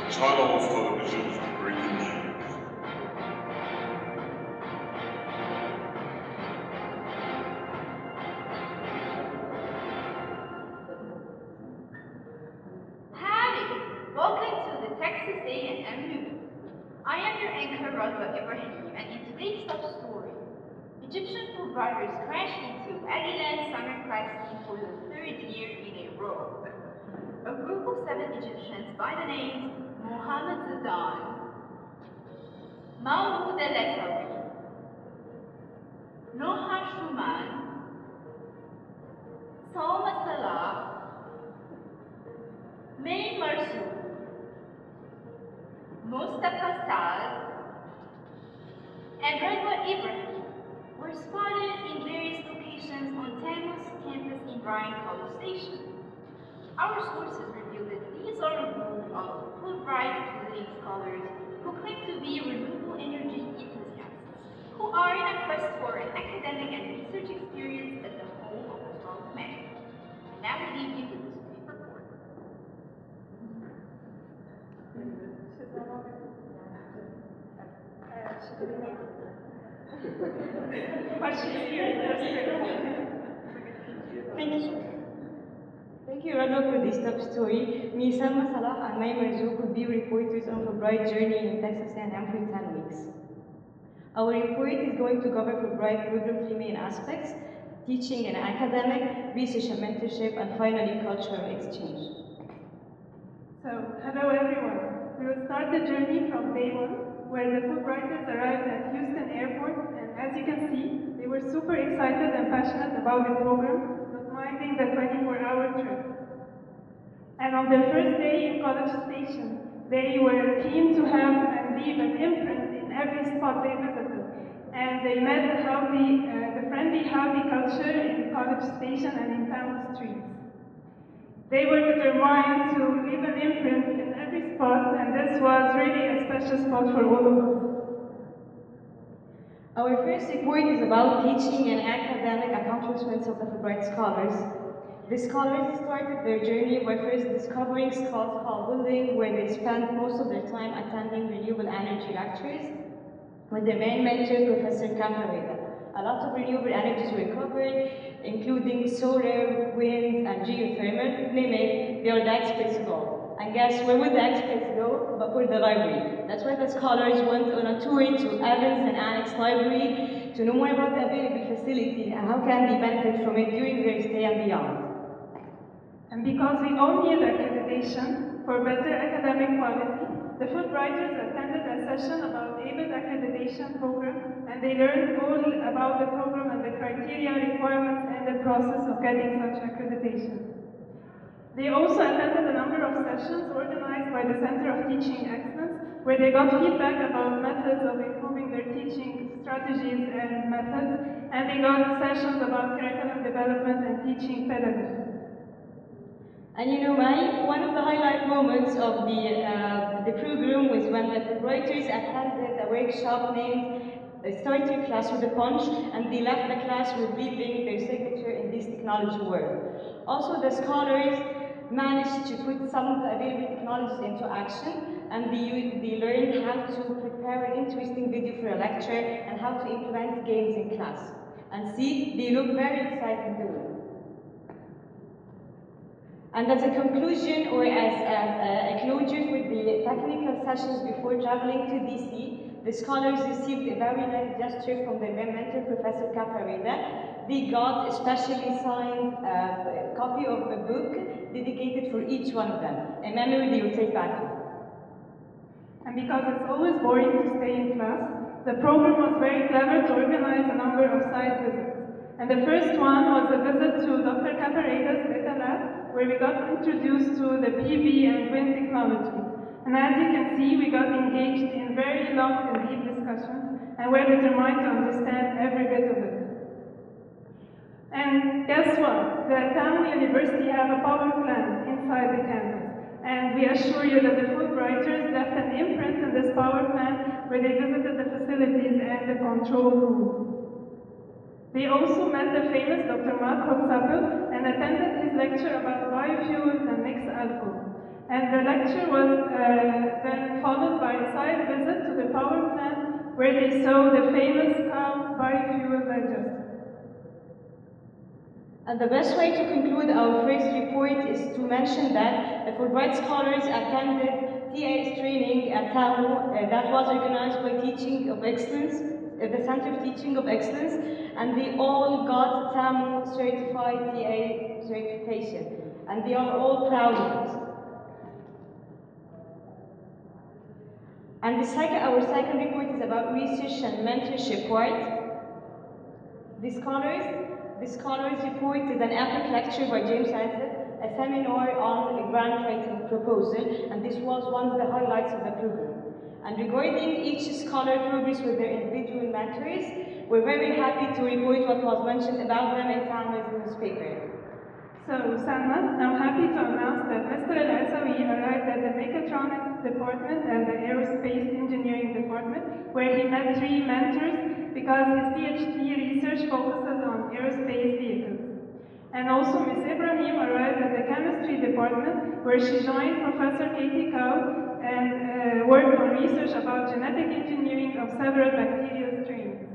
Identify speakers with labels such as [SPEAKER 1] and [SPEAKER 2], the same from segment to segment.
[SPEAKER 1] Channel of television for breaking news.
[SPEAKER 2] Howdy! Welcome to the Texas A&M News. I am your anchor, Radwa Ibrahim, and in today's top story, Egyptian food riders crashed into Agilan summer class for the third year in a row. A group of 7 Egyptians by the names Muhammed, Marzouk, Noha, Shouman, Salma, Salah, Marzouk, Mostafa, Saad, and Radwa Ibrahim were spotted in various locations on Tammuz campus in Ibrahim College Station. Our sources reveal that these are a group of Fulbright visiting scholars who claim to be renewable energy enthusiasts, who are in a quest for an academic and research experience at the home of a strong man. And now we leave you with this brief report.
[SPEAKER 3] Thank you, Radwa, for this top story. Me, Salma, Salah, and Marzouk will be reporters on a bright journey in Texas A&M for 10 weeks. Our report is going to cover Fulbright program 3 main aspects: teaching and academic, research and mentorship, and finally cultural exchange.
[SPEAKER 4] So, hello everyone. We will start the journey from day 1, where the Fulbrighters arrived at Houston Airport, and as you can see, they were super excited and passionate about the program, not minding the 24-hour trip. And on their first day in College Station, they were keen to have and leave an imprint in every spot they visited. And they met the friendly, healthy culture in College Station and in town streets. They were determined to leave an imprint in every spot, and this was really a special spot for all of us.
[SPEAKER 3] Our first report is about teaching and academic accomplishments of the Fulbright scholars. The scholars started their journey by first discovering Scott's Hall building, where they spent most of their time attending renewable energy lectures with their main mentor, Professor Capareda. A lot of renewable energies were covered, including solar, wind, and geothermal. Name it, they are the experts of all. And guess where would the experts go? But for the library. That's why the scholars went on a tour to Evans and Annex Library to know more about the available facilities and how can they benefit from it during their stay and beyond.
[SPEAKER 4] And because we all need accreditation for better academic quality, the Fulbrighters attended a session about ABET accreditation program, and they learned all about the program and the criteria, requirements, and the process of getting such accreditation. They also attended a number of sessions organized by the Center of Teaching Excellence, where they got feedback about methods of improving their teaching strategies and methods, and they got sessions about curriculum development and teaching pedagogy.
[SPEAKER 3] And you know, one of the highlight moments of the program was when the Fulbrighters attended a workshop named Start Your Class with a Punch, and they left the class with leaving their signature in this technology world. Also, the scholars managed to put some of the available technologies into action, and they learned how to prepare an interesting video for a lecture and how to implement games in class. And see, they look very excited doing it. And as a conclusion or as a closure for the technical sessions before traveling to DC, the scholars received a very nice gesture from their mentor, Professor Capareda. They got a specially signed copy of a book dedicated for each one of them, a memory they will take back home.
[SPEAKER 4] And because it's always boring to stay in class, the program was very clever to organize a number of side visits. And the first one was a visit to Dr. Capareda's beta lab, where we got introduced to the PV and wind technology. And as you can see, we got engaged in very long and deep discussions, and we're determined to understand every bit of it. And guess what? The town university have a power plant inside the campus. And we assure you that the Fulbrighters left an imprint in this power plant where they visited the facilities and the control room. They also met the famous Dr. Mostafa and attended his lecture about biofuels and mixed alcohol. And the lecture was then followed by a side visit to the power plant where they saw the famous cow biofuel digester.
[SPEAKER 3] And the best way to conclude our first report is to mention that the Fulbright scholars attended TA's training at TAMU that was organized by Teaching of Excellence, the Center of Teaching of Excellence, and they all got TAMU certified TA certification, and they are all proud of it. And our second report is about research and mentorship part. The scholars report is an epic lecture by James Saad, a seminar on a grant writing proposal, and this was one of the highlights of the program. And regarding each scholar progress with their individual mentors, we're very happy to report what was mentioned about them in Salma's newspaper.
[SPEAKER 4] So, Salma, I'm happy to announce that Mr. Al-Asawi arrived at the Mechatronics Department and the Aerospace Engineering Department, where he met 3 mentors because his PhD research focuses on aerospace vehicles. And also, Ms. Ibrahim arrived at the Chemistry Department, where she joined Professor Katie Cow and worked on research about genetic engineering of several bacterial strains.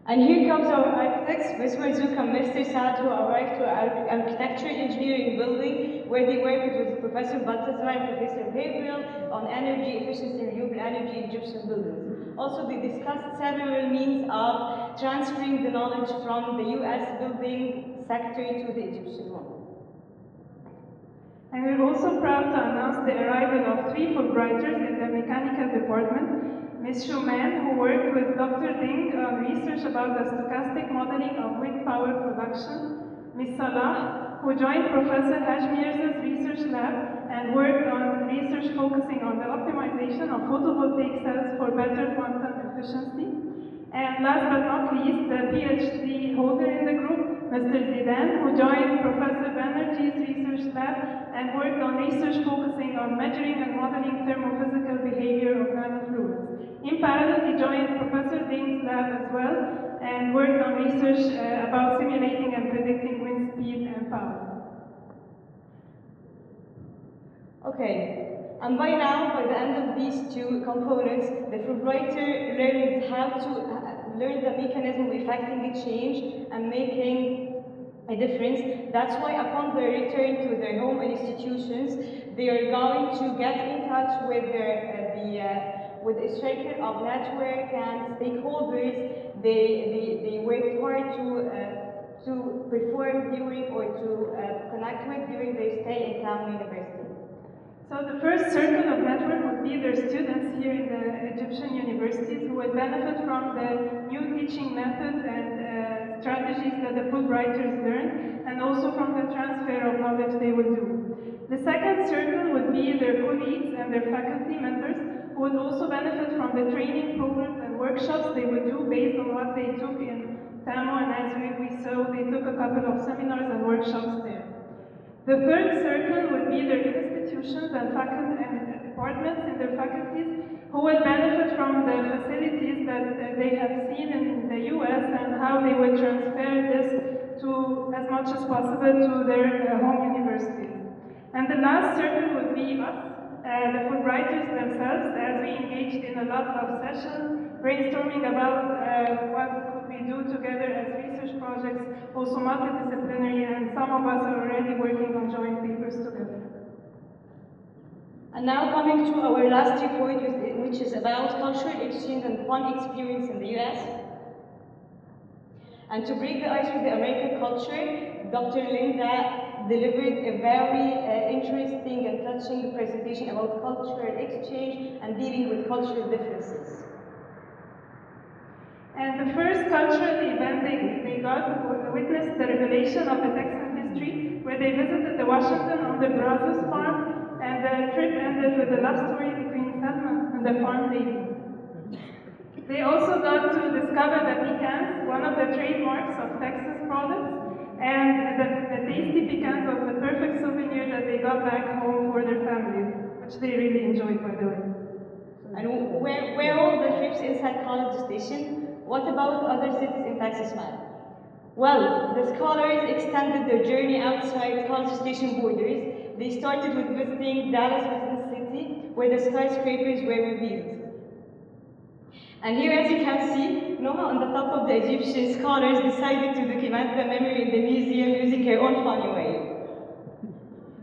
[SPEAKER 3] And here comes our architects, Ms. Marzouk and Mr. Saad, who arrived to our architecture engineering building, where they worked with Professor Baltazar and Professor Gabriel on energy efficiency and renewable energy in Egyptian buildings. Also, they discussed several means of transferring the knowledge from the US building sector to the Egyptian one.
[SPEAKER 4] And we're also proud to announce the arrival of 3 Fulbrighters in the mechanical department. Ms. Shouman, who worked with Dr. Ding on research about the stochastic modeling of wind power production. Ms. Salah, who joined Professor Hajmir's research lab and worked on research focusing on the optimization of photovoltaic cells for better quantum efficiency. And last but not least, the PhD holder in the group, Mr. Zidane, who joined Professor Banerjee's research lab and worked on research focusing on measuring and modeling thermophysical behavior of nanofluids. In parallel, he joined Professor Ding's lab as well and worked on research about simulating and predicting wind speed and power.
[SPEAKER 3] Okay, and by now, by the end of these 2 components, the Fulbrighter learned how to learn the mechanism of effecting a change and making a difference. That's why upon their return to their home institutions, they are going to get in touch with with a circle of network and stakeholders. They worked hard to perform during or to connect with during their stay in Town University.
[SPEAKER 4] So the first circle of network would be their students here in the Egyptian universities who would benefit from the new teaching methods and strategies that the Fulbrighters learned, and also from the transfer of knowledge they would do. The second circle would be their colleagues and their faculty members who would also benefit from the training programs and workshops they would do based on what they took in TAMO, and as we saw, they took a couple of seminars and workshops there. The third circle would be their institutions and faculty and departments in their faculties who would benefit from the facilities that they have seen in the US and how they would transfer this to, as much as possible, to their home universities. And the last circle would be us, the Fulbrighters themselves, as we engaged in a lot of sessions, brainstorming about what could we do together as research projects, also multidisciplinary, and some of us are already working on joint papers together.
[SPEAKER 3] And now coming to our last report, which is about cultural exchange and fun experience in the US. And to break the ice with the American culture, Dr. Linda delivered a very interesting and touching presentation about cultural exchange and dealing with cultural differences.
[SPEAKER 4] And the first cultural event they got witnessed the revelation of the Texan history, where they visited the Washington on the Brazos farm, and the trip ended with a love story between Salma and the farm lady. They also got to discover the pecans, one of the trademarks of Texas products, and the tasty pecans of the perfect souvenir that they got back home for their families, which they really enjoyed, by the way.
[SPEAKER 3] And where all the trips inside College Station? What about other cities in Texas, man? Well, the scholars extended their journey outside college station borders. They started with visiting Dallas Business City, where the skyscrapers were revealed. And here, as you can see, Noha on the top of the Egyptian scholars decided to document the memory in the museum using her own funny way.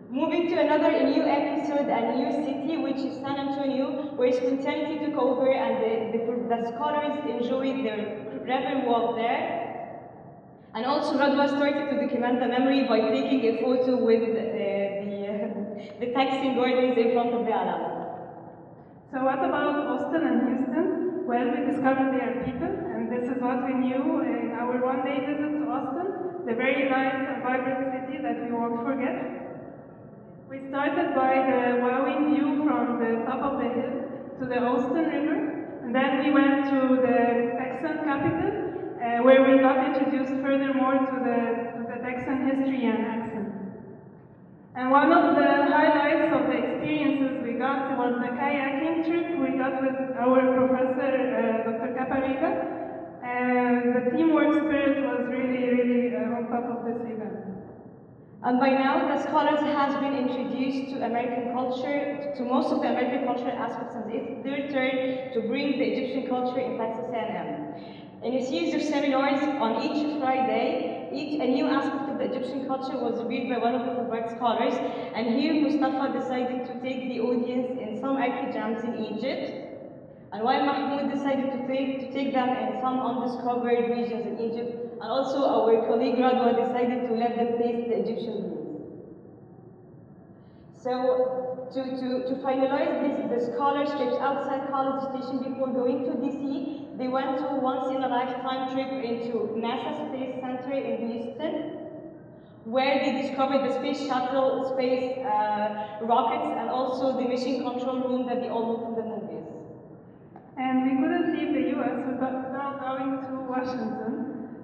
[SPEAKER 3] Moving to another new episode, a new city, which is San Antonio, where spontaneity took over and the scholars enjoyed their rebel walk there. And also Radwa started to document the memory by taking a photo with the taxi gardens in front of the alarm.
[SPEAKER 4] So what about Austin and Houston? Well, we discovered they are people, and this is what we knew in our one-day visit to Austin, the very nice and vibrant city that we won't forget. We started by the wowing view from the top of the hill to the Austin River, and then we went to the Texan capital, where we got introduced furthermore to the Texan history and accent. And one of the highlights of the experiences we got was the kayaking trip we got with our professor, Dr. Caparita, and the teamwork spirit was really on top of this event.
[SPEAKER 3] And by now, the scholars has been introduced to American culture, to most of the American cultural aspects, and it's their turn to bring the Egyptian culture in Texas A&M. In a series of seminars on each Friday, a new aspect of the Egyptian culture was revealed by one of the Fulbright scholars, and here Mustafa decided to take the audience in some archijams in Egypt, and while Mahmoud decided to take them in some undiscovered regions in Egypt, and also our colleague Radwa decided to let them taste the Egyptian meals. So, to finalize the scholar trips outside College Station before going to DC, they went to once-in-a-lifetime trip into NASA Space Center in Houston, where they discovered the space shuttle, space rockets, and also the mission control room that they all know from the movies.
[SPEAKER 4] And we couldn't leave the US without going to Washington,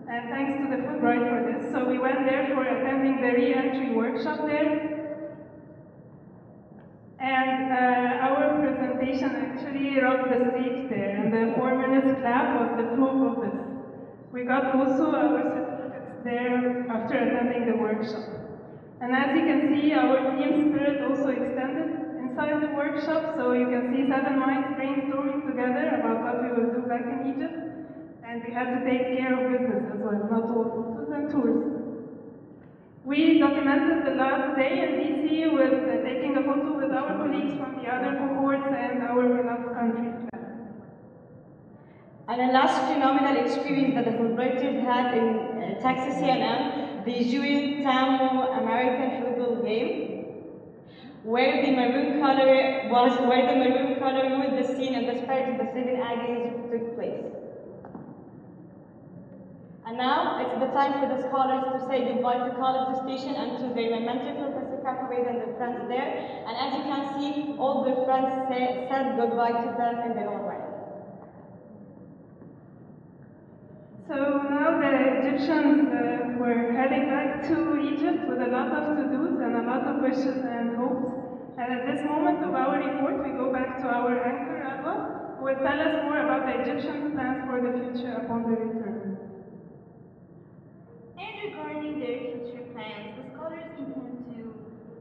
[SPEAKER 4] and thanks to the Fulbright for this. So we went there for attending the re-entry workshop there. And our presentation actually rocked the stage there, and the 4 minutes clap was the proof of this. We got also our certificates there after attending the workshop. And as you can see, our team spirit also extended inside the workshop, so you can see 7 minds brainstorming together about what we will do back in Egypt. And we had to take care of business as well, not all photos and tours. We documented the last day in DC with taking a photo with our colleagues from the other cohorts and our beloved country.
[SPEAKER 3] And a last phenomenal experience that the Fulbrighters had in Texas A&M, the Julian Tammo American football game, where the maroon color ruled the scene and the spirit of the 7 agonies took place. And now it's the time for the scholars to say goodbye to College Station and to their mentor, Professor Caparita, and their friends there. And as you can see, all their friends said goodbye to them in their own way.
[SPEAKER 4] So now the Egyptians were heading back to Egypt with a lot of to-dos and a lot of wishes and hopes. And at this moment of our report, we go back to our anchor, Radwa, who will tell us more about the Egyptians' plans for the future upon their return.
[SPEAKER 2] And regarding their future plans, the scholars intend to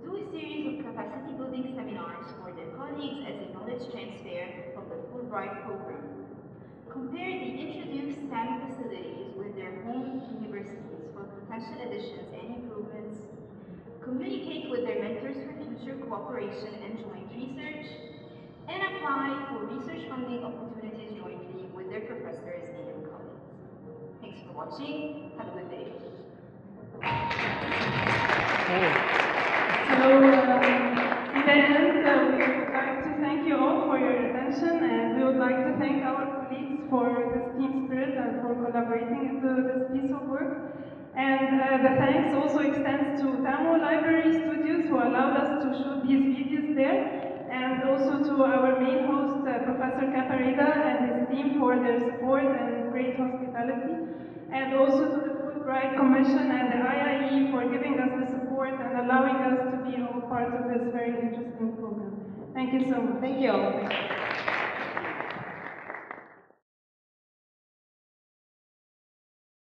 [SPEAKER 2] do a series of capacity building seminars for their colleagues as a knowledge transfer from the Fulbright program. Compare the introduced STEM facilities with their home universities for potential additions and improvements. Communicate with their mentors for future cooperation and joint research. And apply for research funding opportunities jointly with their professors and colleagues. Thanks for watching. Have a good day.
[SPEAKER 4] So, in the end, we would like to thank you all for your attention, and we would like to thank our colleagues for this team spirit and for collaborating into this piece of work. And the thanks also extends to Tammo Library Studios, who allowed us to shoot these videos there, and also to our main host, Professor Caparita, and his team for their support and great hospitality, and also to the Fulbright Commission and the IIE for giving us the support and allowing us to be all part of this very interesting program. Thank you so much.
[SPEAKER 3] Thank you all.